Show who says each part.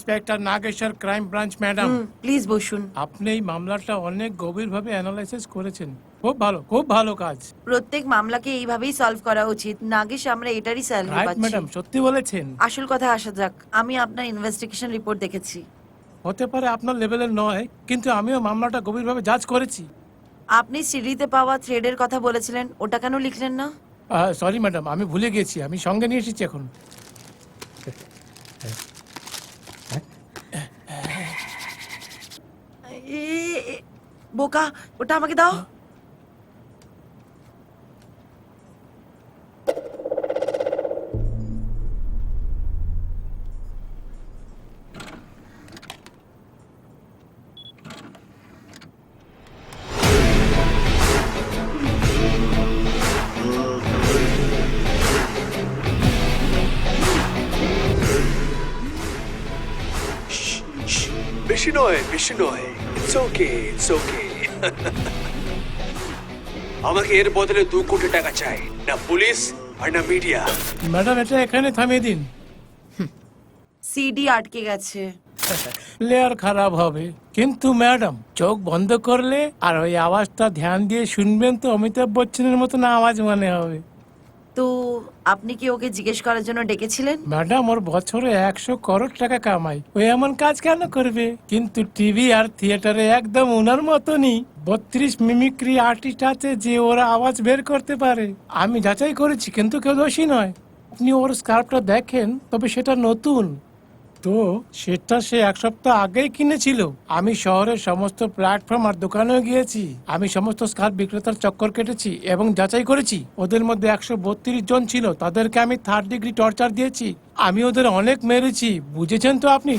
Speaker 1: Inspector Nageshwar crime branch madam.
Speaker 2: Please বসুন।
Speaker 1: আপনি এই মামলাটা অনেক গভীরভাবে অ্যানালাইসিস করেছেন। খুব ভালো কাজ।
Speaker 2: প্রত্যেক মামলাকে এইভাবেই সলভ করা উচিত। নাগেশ, আমরা এটারই স্যালারি
Speaker 1: রাইট
Speaker 2: পাচ্ছি।
Speaker 1: ম্যাডাম, সত্যি বলেছেন।
Speaker 2: আসল কথা আসা যাক, আমি আপনার ইনভেস্টিগেশন রিপোর্ট দেখেছি।
Speaker 1: হতে পারে আপনার লেভেলের নয়, কিন্তু আমিও মামলাটা গভীরভাবে জাজ করেছি।
Speaker 2: আপনি সিডিতে পাওয়া থ্রেডের কথা বলেছিলেন, ওটা কেন লিখলেন না?
Speaker 1: সরি ম্যাডাম, আমি ভুলে গেছি। আমি সঙ্গে নিয়ে এসেছি এখন।
Speaker 2: বোকা, ওটা আমাকে দাও।
Speaker 3: বেশি নয় ইটস ওকে আমাকে এর বদলে 2 কোটি টাকা চাই, না পুলিশ আর না মিডিয়া।
Speaker 1: ম্যাডাম, এটা এখানে থামিয়ে দিন।
Speaker 2: সিডি আটকে গেছে।
Speaker 1: লেয়ার খারাপ হবে। কিন্তু ম্যাডাম, চোখ বন্ধ করলে আর ওই আওয়াজটা ধ্যান দিয়ে শুনবেন তো অমিতাভ বচ্চনের মতন আওয়াজ মনে হবে।
Speaker 2: তো আপনি কি ওকে জিজ্ঞেস করার জন্য ডেকেছিলেন?
Speaker 1: ম্যাডাম, ওর বছরে 100 করোড় টাকা কামাই, ওই এমন কাজ কেন করবে? কিন্তু টিভি আর থিয়েটারে একদম ওনার মতনই 32 মিমিক্রি আর্টিস্ট আছে যে ওরা আওয়াজ বের করতে পারে। আমি যাচাই করেছি, কিন্তু কেউ দোষী নয়। আপনি ওর স্কার্ফটা দেখেন, তবে সেটা নতুন তো সেটা সে 1 সপ্তাহ আগেই কিনেছিল। আমি শহরের সমস্ত প্ল্যাটফর্ম আর দোকানেও গিয়েছি। আমি সমস্ত স্কার্ফ বিক্রেতার চক্কর কেটেছি এবং যাচাই করেছি। ওদের মধ্যে 132 জন ছিল, তাদেরকে আমি 3rd ডিগ্রি টর্চার দিয়েছি। আমি ওদের অনেক মেরেছি, বুঝেছেন তো আপনি?